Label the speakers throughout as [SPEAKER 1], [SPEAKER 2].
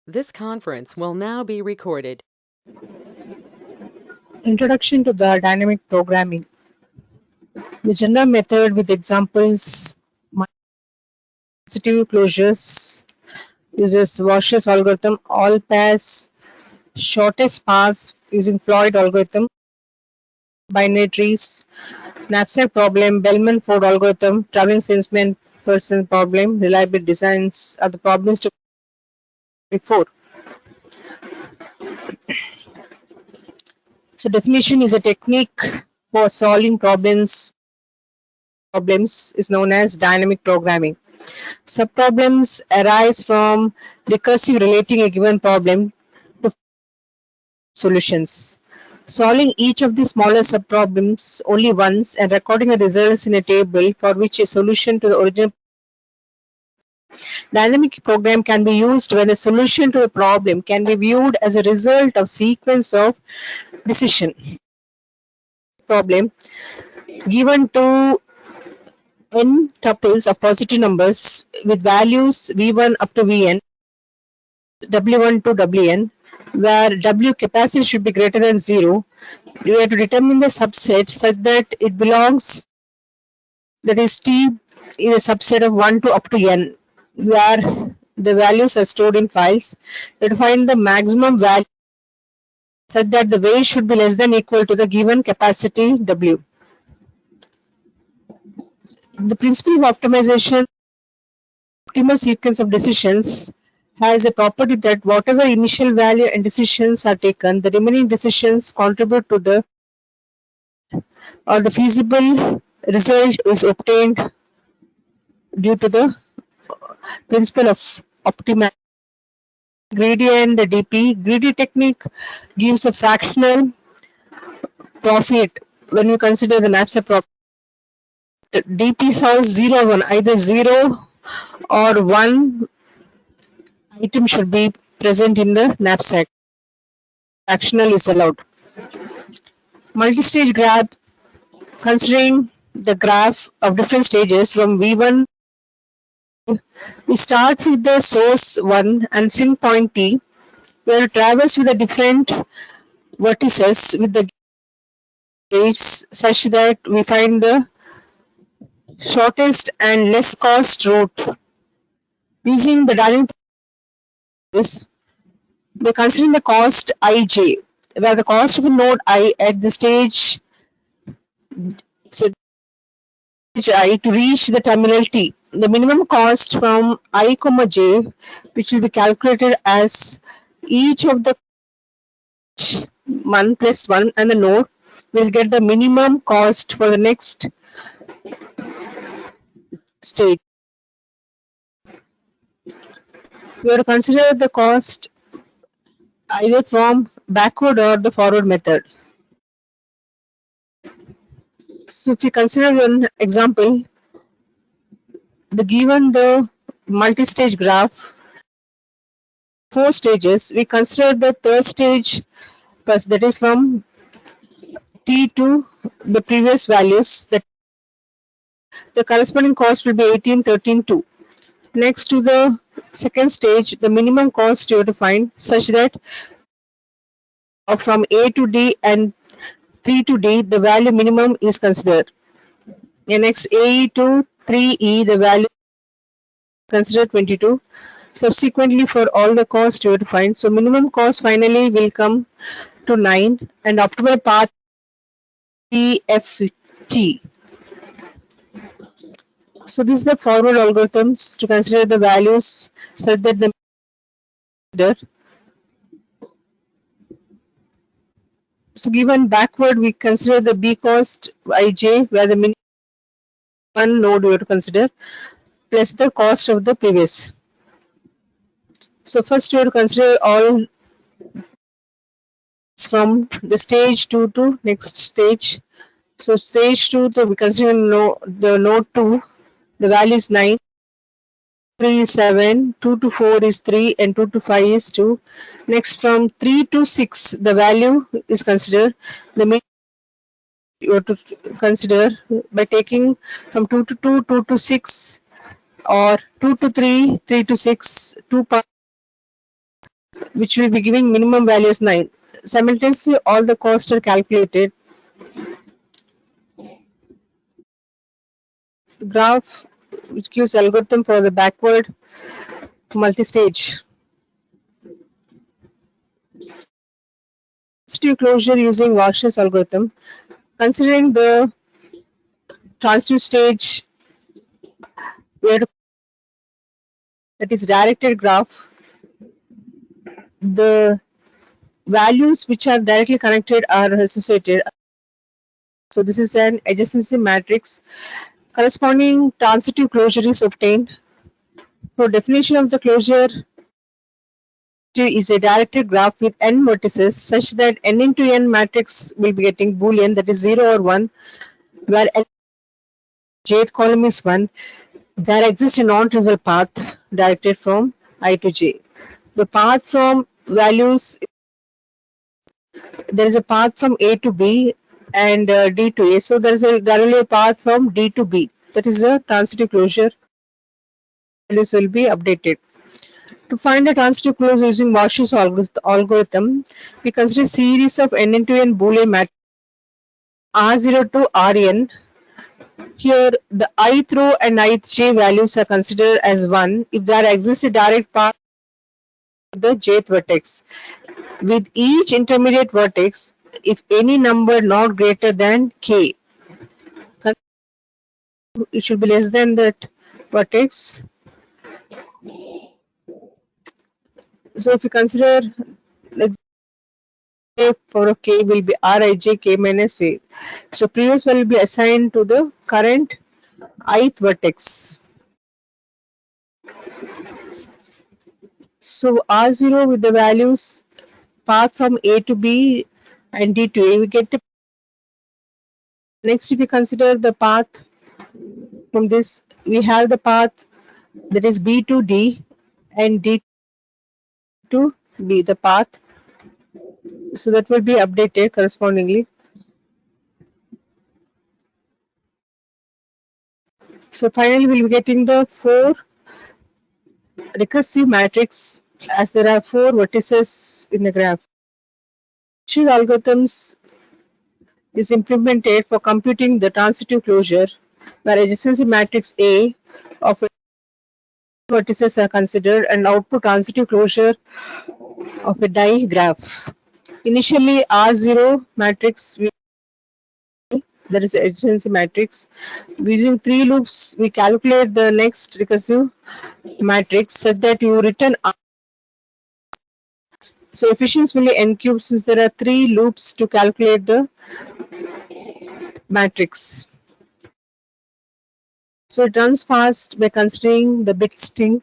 [SPEAKER 1] This conference will now be recorded.
[SPEAKER 2] Introduction to the dynamic programming. The general method with examples sensitive closures uses Walsh's algorithm, all pairs, shortest paths using Floyd algorithm, binary trees, knapsack problem, Bellman-Ford algorithm, traveling salesman person problem, reliable designs are the problems to before. So definition is a technique for solving problems is known as dynamic programming. Subproblems arise from recursive relating a given problem to solutions. Solving each of the smaller subproblems only once and recording the results in a table for which a solution to the original dynamic program can be used when the solution to the problem can be viewed as a result of sequence of decision problem given to n tuples of positive numbers with values v1 up to vn w1 to wn where w capacity should be greater than 0. You have to determine the subset such that it belongs, that is t is a subset of 1 to up to n where the values are stored in files. You have to find the maximum value such that the weight should be less than equal to the given capacity w. The principle of optimization optimal sequence of decisions has a property that whatever initial value and decisions are taken, the remaining decisions contribute to the or the feasible result is obtained due to the principle of optimal gradient DP. Greedy technique gives a fractional profit when you consider the knapsack profit. DP solves 0 or 1, either 0 or 1 item should be present in the knapsack. Fractional is allowed. Multi-stage graph, considering the graph of different stages from V1, we start with the source 1 and sync point T. We will traverse with the different vertices with the gates such that we find the shortest and less cost route. Using the dynamic process, we are considering the cost ij, where the cost of the node I at the stage so I to reach the terminal T. The minimum cost from I, j, which will be calculated as each of the 1 plus 1 and the node will get the minimum cost for the next stage. We have to consider the cost either from backward or the forward method. So if you consider one example, given the multi-stage graph, 4 stages, we consider the third stage plus, that is from T to the previous values, that the corresponding cost will be 18, 13, 2. Next to the second stage, the minimum cost you have to find such that from A to D and 3 to D, the value minimum is considered. And next AE to 3E, the value considered 22. Subsequently, for all the costs you have to find. So minimum cost finally will come to 9 and optimal path EFT. So this is the forward algorithms to consider the values such that the so given backward we consider the B cost ij where the minimum one node we have to consider plus the cost of the previous. So first you have to consider all from the stage 2 to next stage. So stage 2, we consider the node 2, the value is 9, 3 is 7, 2 to 4 is 3 and 2 to 5 is 2. Next from 3 to 6, the value is considered. The mean you have to consider by taking from 2 to 2, 2 to 6 or 2 to 3, 3 to 6, 2 which will be giving minimum value as 9. Simultaneously, all the costs are calculated. The graph, which gives algorithm for the backward multi-stage. Transitive closure using Warshaw's algorithm. Considering the transitive stage where that is directed graph, the values which are directly connected are associated. So this is an adjacency matrix. Corresponding transitive closure is obtained. For definition of the closure is a directed graph with n vertices such that n into n matrix will be getting Boolean, that is 0 or 1, where jth column is 1. There exists a non-trivial path directed from I to j. The path from values, there is a path from A to B and D to A. So there will be a path from D to B. That is a transitive closure. Values will be updated. To find the transitive closure using Marshall's algorithm, we consider a series of n into n Boolean matrices R0 to Rn. Here, the ith row and ith j values are considered as 1 if there exists a direct path to the jth vertex. With each intermediate vertex, if any number not greater than k, it should be less than that vertex. So if you consider the power of k will be Rij k minus a. So previous value will be assigned to the current ith vertex. So R0 with the values path from A to B and D to A, we get to next. If we consider the path from this, we have the path that is B to D and D to B, the path. So that will be updated correspondingly. So finally, we'll be getting the 4 recursive matrix as there are 4 vertices in the graph. Marshall algorithms is implemented for computing the transitive closure, where adjacency matrix A of vertices are considered and output transitive closure of a die graph. Initially, R0 matrix, that is adjacency matrix. Using 3 loops, we calculate the next recursive matrix such that you return R. So efficiency will be n cubed since there are 3 loops to calculate the matrix. So it runs fast by considering the bit string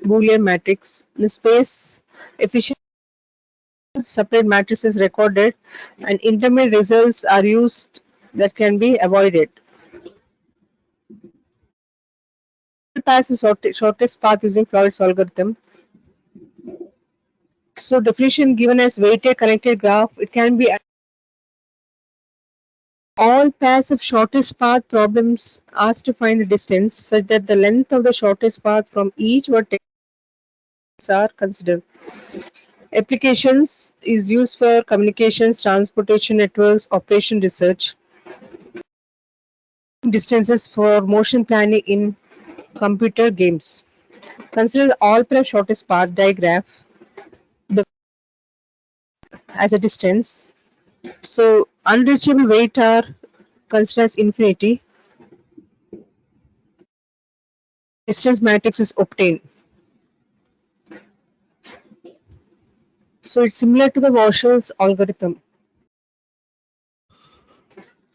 [SPEAKER 2] Boolean matrix. The space efficient separate matrix is recorded and intermediate results are used that can be avoided. Pass is shortest path using Floyd's algorithm. So definition given as weighted connected graph, it can be all pairs of shortest path problems asked to find a distance such that the length of the shortest path from each vertex are considered. Applications is used for communications, transportation networks, operation research. Distances for motion planning in computer games. Consider the all pair of shortest path diagram as a distance. So unreachable weight are considered as infinity. Distance matrix is obtained. So it's similar to the Warshaw's algorithm.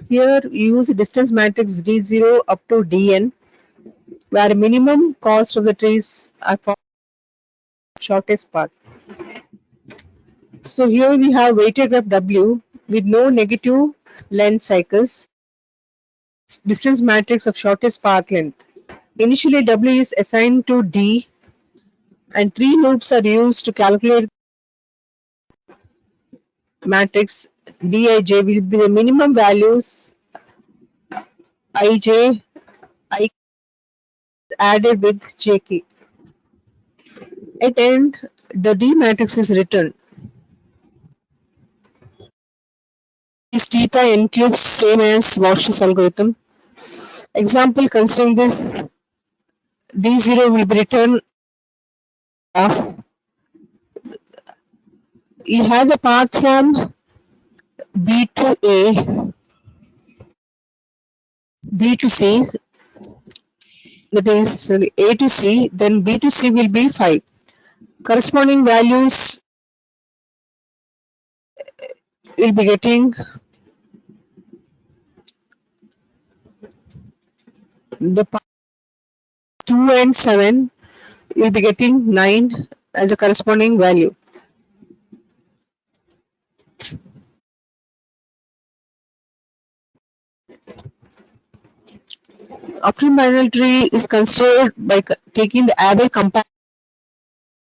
[SPEAKER 2] Here we use a distance matrix D0 up to Dn, where minimum cost of the trees are for shortest path. So here we have weighted graph W with no negative length cycles, distance matrix of shortest path length. Initially W is assigned to D and 3 loops are used to calculate matrix Dij will be the minimum values Ij I added with Jk. At end, the D matrix is written. Is theta n cube same as Walsh's algorithm? Example, considering this D0 will be written you have the path from B to A, B to C, that is sorry, A to C, then B to C will be 5. Corresponding values will be getting the path 2 and 7 will be getting 9 as a corresponding value. Optimal binary tree is considered by taking the average comparison.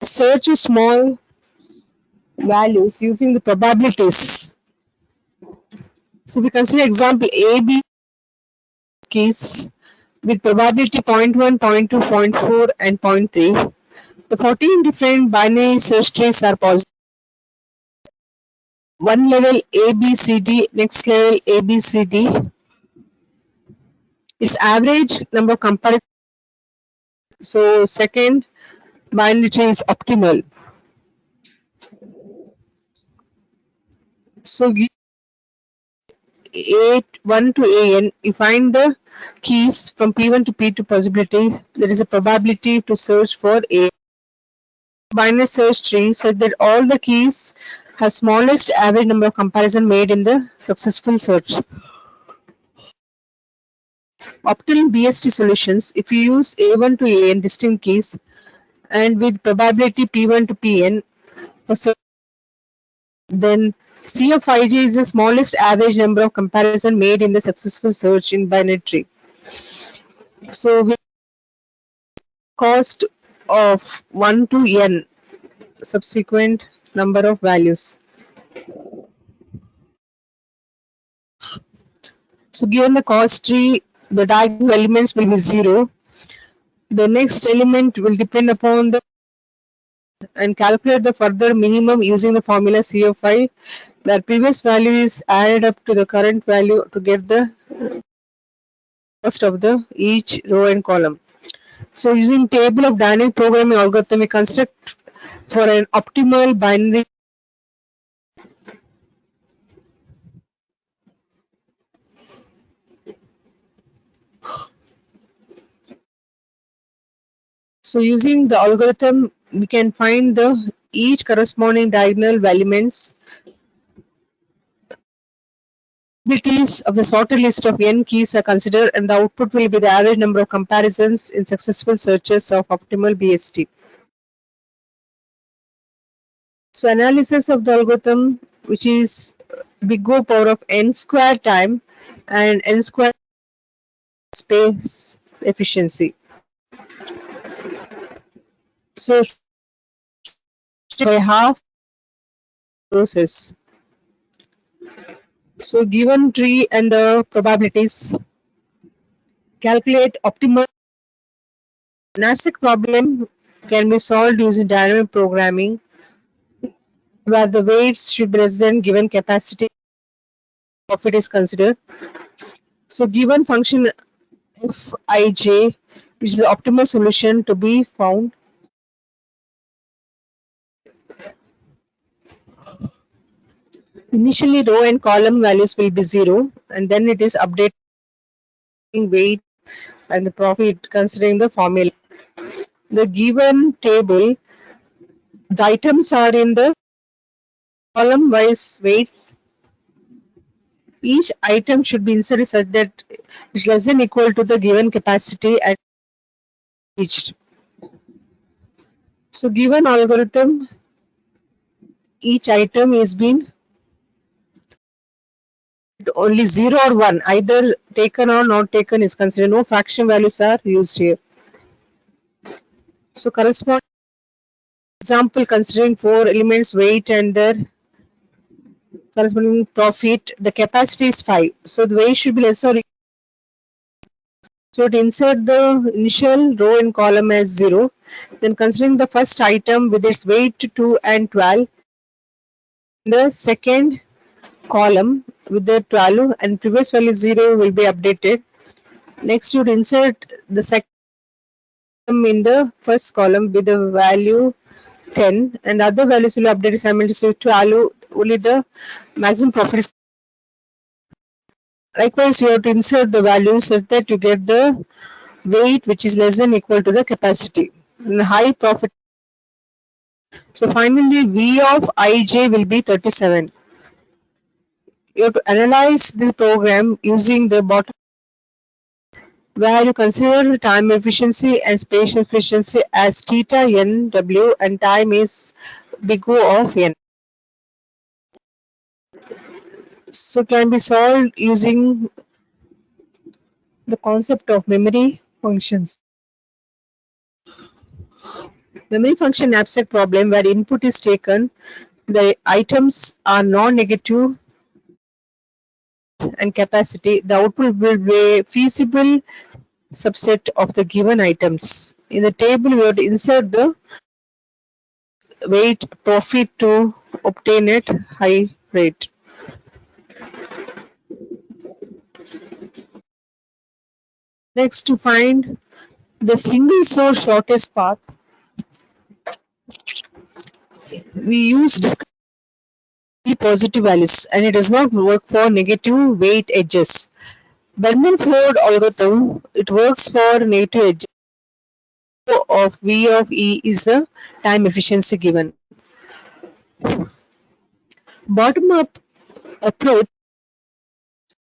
[SPEAKER 2] Search small values using the probabilities. So we consider example A, B keys with probability 0.1, 0.2, 0.4 and 0.3. The 14 different binary search trees are possible. One level A, B, C, D, next level A, B, C, D. Its average number of comparisons. So second binary tree is optimal. So A1 to AN, you find the keys from P1 to P2 possibility. There is a probability to search for A. Binary search tree such that all the keys have smallest average number of comparison made in the successful search. Optimal BST solutions, if you use A1 to AN distinct keys and with probability P1 to PN, then C of ij is the smallest average number of comparison made in the successful search in binary tree. So with cost of 1 to n subsequent number of values. So given the cost tree, the diagonal elements will be 0. The next element will depend upon the and calculate the further minimum using the formula C of I, where previous value is added up to the current value to get the cost of the each row and column. So using table of dynamic programming algorithm, we construct for an optimal binary. So using the algorithm, we can find the each corresponding diagonal elements. Probabilities of the sorted list of n keys are considered, and the output will be the average number of comparisons in successful searches of optimal BST. So analysis of the algorithm, which is big O power of n square time and n square space efficiency. So by half process. So given tree and the probabilities, calculate optimal. NASIC problem can be solved using dynamic programming, where the weights should be less than given capacity of it is considered. So given function Fij, which is the optimal solution to be found. Initially row and column values will be 0 and then it is updating weight and the profit considering the formula. The given table, the items are in the column wise weights. Each item should be inserted such that it is less than equal to the given capacity at reached. So given algorithm, each item is been only 0 or 1, either taken or not taken is considered. No fraction values are used here. So corresponding example, considering 4 elements weight and their corresponding profit, the capacity is 5. So the weight should be less or So to insert the initial row and column as 0, then considering the first item with its weight 2 and 12, the second column with the 12 and previous value 0 will be updated. Next, you would insert the second item in the first column with the value 10 and other values will be updated simultaneously to allow only the maximum profit is. Likewise, you have to insert the values such that you get the weight which is less than equal to the capacity and the high profit. So finally, V of ij will be 37. You have to analyze the program using the bottom where you consider the time efficiency and space efficiency as theta n w and time is big O of n. So can be solved using the concept of memory functions. Memory function abstract problem where input is taken, the items are non-negative and capacity, the output will be a feasible subset of the given items. In the table, we have to insert the weight profit to obtain it high rate. Next, to find the single source shortest path, we use positive values and it does not work for negative weight edges. Bellman-Ford algorithm, it works for negative edges of V of E is the time efficiency given. Bottom-up approach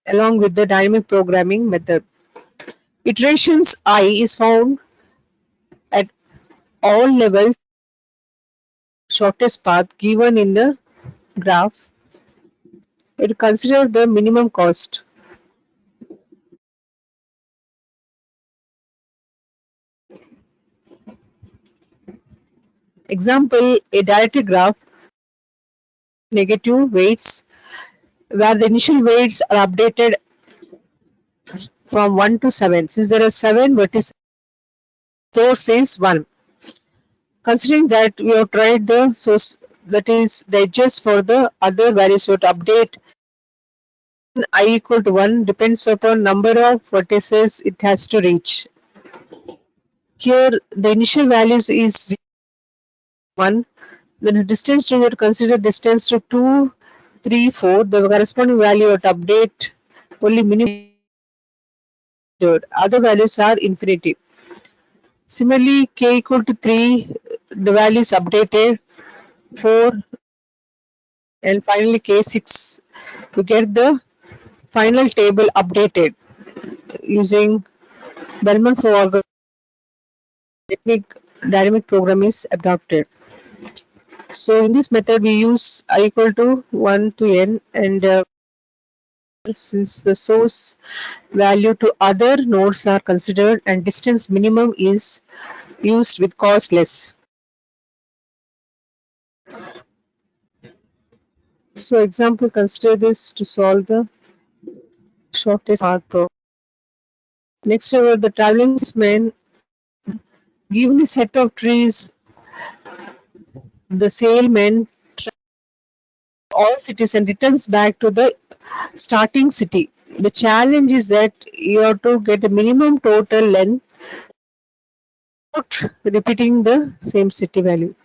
[SPEAKER 2] along with the dynamic programming method. Iterations I is found at all levels shortest path given in the graph. It considers the minimum cost. Example, a directed graph negative weights where the initial weights are updated from 1 to 7. Since there are 7 vertices, source is 1. Considering that we have tried the source, that is the edges for the other values, we have to update I equal to 1 depends upon number of vertices it has to reach. Here the initial values is 1. The distance to, we have to consider distance to 2, 3, 4. The corresponding value at update only minimum. Other values are infinity. Similarly, k equal to 3, the value is updated 4 and finally k6. To get the final table updated using Bellman-Ford technique, dynamic program is adopted. So in this method, we use I equal to 1 to n and since the source value to other nodes are considered and distance minimum is used with cost less. So example, consider this to solve the shortest path problem. Next over the traveling salesman given a set of trees, the salesman all cities and returns back to the starting city. The challenge is that you have to get the minimum total length without repeating the same city value.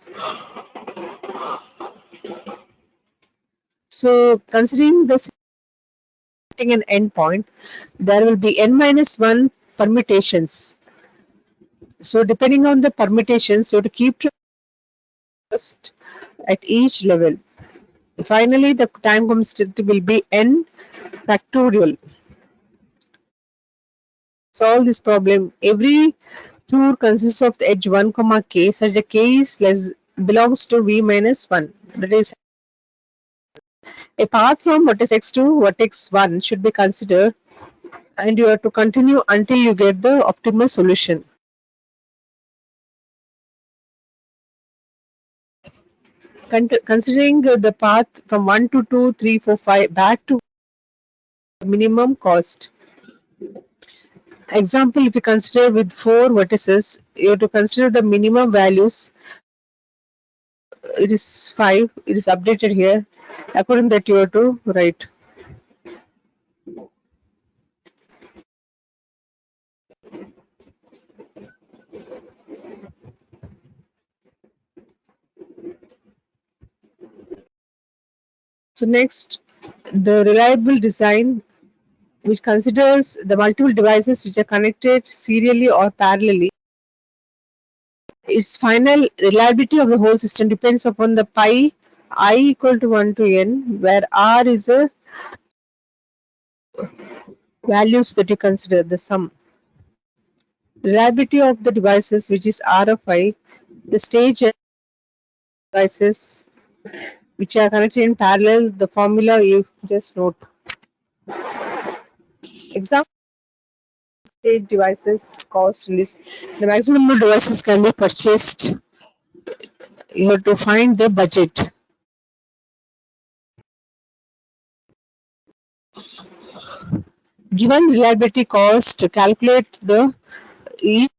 [SPEAKER 2] So considering the starting and end point, there will be n minus 1 permutations. So depending on the permutations, you have to keep first at each level. Finally, the time constant will be n factorial. Solve this problem. Every tour consists of the edge 1 comma k such that k is less belongs to v minus 1. That is, a path from vertex x to vertex 1 should be considered and you have to continue until you get the optimal solution. Considering the path from 1 to 2, 3, 4, 5 back to minimum cost. Example, if you consider with 4 vertices, you have to consider the minimum values. It is 5. It is updated here. According that you have to write. So next, the reliable design, which considers the multiple devices which are connected serially or parallelly. Its final reliability of the whole system depends upon the pi I equal to 1 to n, where r is a values that you consider, the sum. Reliability of the devices, which is r of I, the stage devices which are connected in parallel, the formula you just note. Example, stage devices cost in this. The maximum number of devices can be purchased. You have to find the budget. Given reliability cost, calculate the each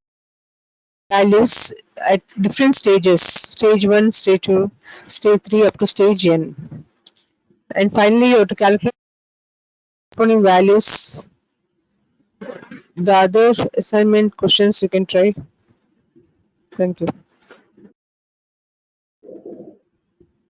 [SPEAKER 2] values at different stages, stage 1, stage 2, stage 3 up to stage n. And finally, you have to calculate corresponding values. The other assignment questions you can try. Thank you.